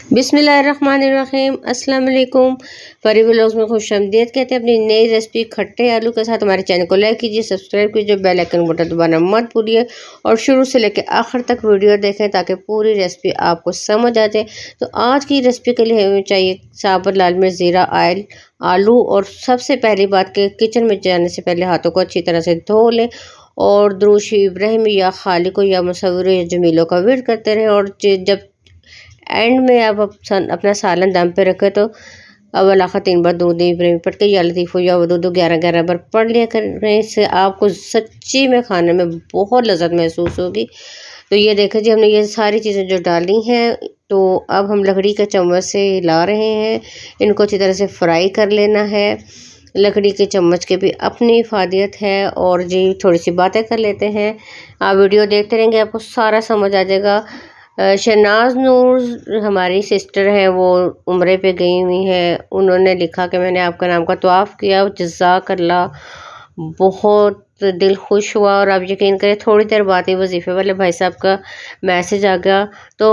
बिस्मिल्लाहिर्रहमानिर्रहीम अस्सलाम वालेकुम। परी व्लॉग्स में खुशामदीद कहते हैं। अपनी नई रेसिपी खट्टे आलू के साथ हमारे चैनल को लाइक कीजिए, सब्सक्राइब कीजिए, बेल आइकन बटन दबाना मत भूलिए और शुरू से लेकर आखिर तक वीडियो देखें ताकि पूरी रेसिपी आपको समझ आ जाए। तो आज की रेसिपी के लिए हमें चाहिए साबुत लाल मिर्च, ज़ीरा, ऑयल, आलू। और सबसे पहली बात कि किचन में जाने से पहले हाथों को अच्छी तरह से धो लें और दुरूद इब्राहिम या खालिको या मुसव्विर या जमीलों का विर्द करते रहें। और जब एंड में आप अपना सालन दम पे रखें तो अव्वल आखिर 3 बार दुरूद इब्राहिम पढ़ के या लतीफ़ो या वदूद 11 बार पढ़ लिया करें। इससे आपको सच्ची में खाने में बहुत लज़्ज़त महसूस होगी। तो ये देखें जी, हमने ये सारी चीज़ें जो डाली हैं, तो अब हम लकड़ी के चम्मच से हिला रहे हैं। इनको अच्छी तरह से फ्राई कर लेना है। लकड़ी के चम्मच के भी अपनी इफ़ादियत है। और जी थोड़ी सी बातें कर लेते हैं। आप वीडियो देखते रहेंगे, आपको सारा समझ आ जाएगा। शहनाज नूर हमारी सिस्टर हैं, वो उम्रे पे गई हुई हैं। उन्होंने लिखा कि मैंने आपका नाम का तवाफ़ किया, जज़ाकल्लाह। बहुत दिल खुश हुआ। और आप यकीन करें, थोड़ी देर बाद ही वजीफ़े वाले भाई साहब का मैसेज आ गया। तो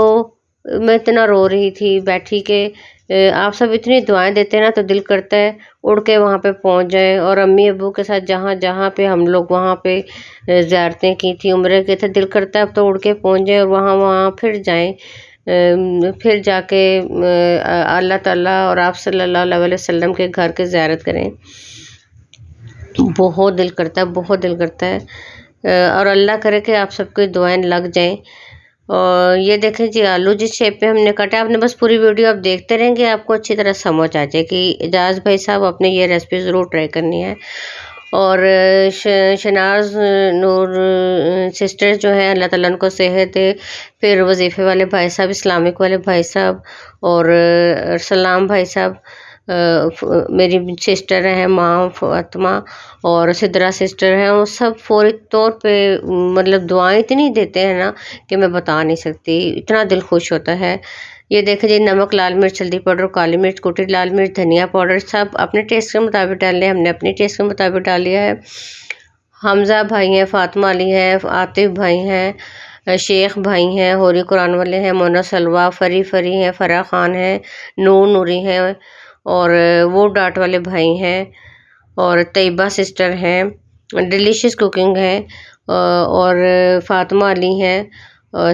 मैं इतना रो रही थी बैठी के आप सब इतनी दुआएं देते हैं ना, तो दिल करता है उड़ के वहाँ पे पहुँच जाए। और अम्मी अब्बू के साथ जहाँ जहाँ पे हम लोग वहाँ पे ज़ियारतें की थी, उम्रे के थे, दिल करता है अब तो उड़ के पहुँच जाए और वहाँ वहाँ फिर जाएं। फिर जाके अल्लाह ताला और आप सल्लल्लाहु अलैहि वसल्लम के घर के ज़ियारत करें। बहुत दिल करता है, बहुत दिल करता है। और अल्लाह करे कि आप सबकी दुआएं लग जाएं। और ये देखें जी, आलू जिस शेप में हमने काटा, आपने बस पूरी वीडियो आप देखते रहेंगे, आपको अच्छी तरह समझ आ जाए कि एजाज भाई साहब आपने ये रेसिपी ज़रूर ट्राई करनी है। और शनाज नूर सिस्टर जो है, अल्लाह ताला उनको सेहत दे। फिर वजीफ़े वाले भाई साहब, इस्लामिक वाले भाई साहब और सलाम भाई साहब, मेरी सिस्टर हैं माँ फातिमा और सिद्रा सिस्टर हैं। वो सब फौरी तौर पे मतलब दुआएं इतनी देते हैं ना कि मैं बता नहीं सकती, इतना दिल खुश होता है। ये देखें जी, नमक, लाल मिर्च, हल्दी पाउडर, काली मिर्च, कुटी लाल मिर्च, धनिया पाउडर सब अपने टेस्ट के मुताबिक डाल लें। हमने अपने टेस्ट के मुताबिक डाल लिया है। हमज़ा भाई हैं, फातिमा अली हैं, आतिफ भाई हैं, शेख भाई हैं, होरी कुरान वाले हैं, मोना सलवा, फरी फरी हैं, फराह खान हैं, नूर नूरी हैं और वो डाट वाले भाई हैं और तैयबा सिस्टर हैं, डिलीशियस कुकिंग है और फातिमा अली हैं,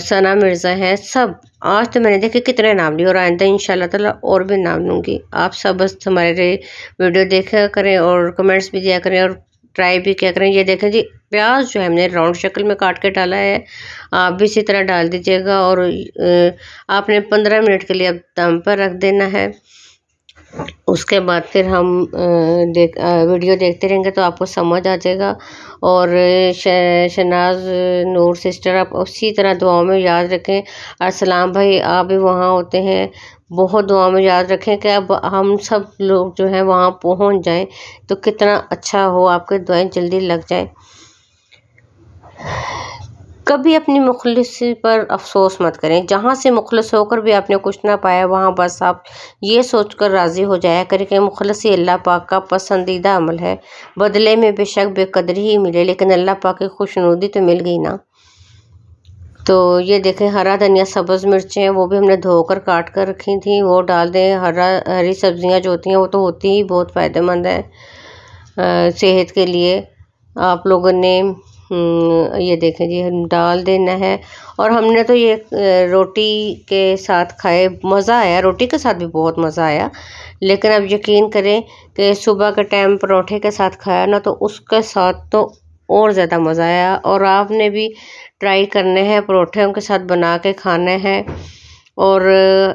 सना मिर्ज़ा हैं। सब आज तो मैंने देखे कितने नाम लिए और आइंदा इंशाल्लाह ताला और भी नाम लूँगी। आप सब बस हमारे वीडियो देखा करें और कमेंट्स भी दिया करें और ट्राई भी किया करें। ये देखें जी, प्याज जो है हमने राउंड शक्ल में काट के डाला है, आप भी इसी तरह डाल दीजिएगा। और आपने 15 मिनट के लिए अब दम पर रख देना है। उसके बाद फिर हम वीडियो देखते रहेंगे तो आपको समझ आ जाएगा। और शनाज नूर सिस्टर, आप उसी तरह दुआओं में याद रखें। अस्सलाम भाई, आप भी वहाँ होते हैं, बहुत दुआओं में याद रखें कि अब हम सब लोग जो हैं वहाँ पहुँच जाएं तो कितना अच्छा हो, आपके दुआएं जल्दी लग जाएं। कभी अपनी मुखलिसी पर अफसोस मत करें। जहाँ से मुखलिस होकर भी आपने कुछ ना पाया, वहाँ बस आप ये सोचकर राज़ी हो जाया करें कि मुखलिसी अल्लाह पाक का पसंदीदा अमल है। बदले में बेशक बेकदरी ही मिले, लेकिन अल्लाह पाक की खुशनुदी तो मिल गई ना। तो ये देखें, हरा धनिया, सब्ज़ मिर्चें, वो भी हमने धोकर काट कर रखी थी, वो डाल दें। हरी सब्ज़ियाँ जो होती हैं वो तो होती ही बहुत फ़ायदेमंद है सेहत के लिए। आप लोगों ने ये देखें जी, हम डाल देना है। और हमने तो ये रोटी के साथ खाए, मज़ा आया, रोटी के साथ भी बहुत मज़ा आया। लेकिन अब यकीन करें कि सुबह के टाइम परोठे के साथ खाया ना, तो उसके साथ तो और ज़्यादा मज़ा आया। और आपने भी ट्राई करने हैं, परोठों के साथ बना के खाने हैं। और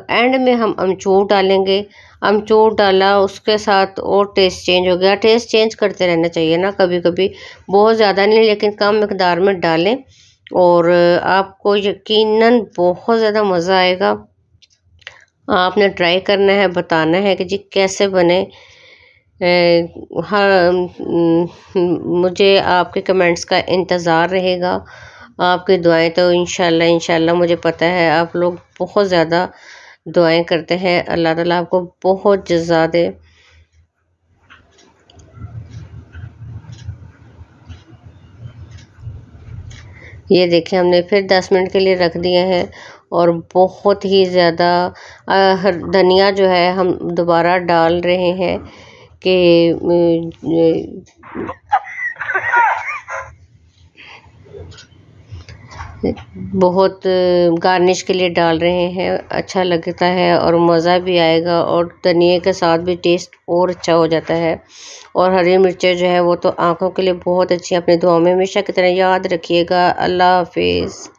एंड में हम अमचूर डालेंगे। अमचूर डाला उसके साथ और टेस्ट चेंज हो गया। टेस्ट चेंज करते रहना चाहिए ना, कभी कभी, बहुत ज़्यादा नहीं लेकिन कम मिकदार में डालें और आपको यकीनन बहुत ज़्यादा मज़ा आएगा। आपने ट्राई करना है, बताना है कि जी कैसे बने। हाँ, मुझे आपके कमेंट्स का इंतज़ार रहेगा। आपकी दुआएं तो इंशाल्लाह इंशाल्लाह मुझे पता है आप लोग बहुत ज़्यादा दुआएं करते हैं। अल्लाह ताला आपको बहुत जज़ा दे। ये देखिए, हमने फिर 10 मिनट के लिए रख दिए हैं और बहुत ही ज़्यादा धनिया जो है हम दोबारा डाल रहे हैं कि बहुत गार्निश के लिए डाल रहे हैं, अच्छा लगता है और मज़ा भी आएगा और धनिए के साथ भी टेस्ट और अच्छा हो जाता है। और हरी मिर्चें जो है वो तो आँखों के लिए बहुत अच्छी है। अपनी दुआओं में हमेशा की तरह याद रखिएगा। अल्लाह हाफिज़।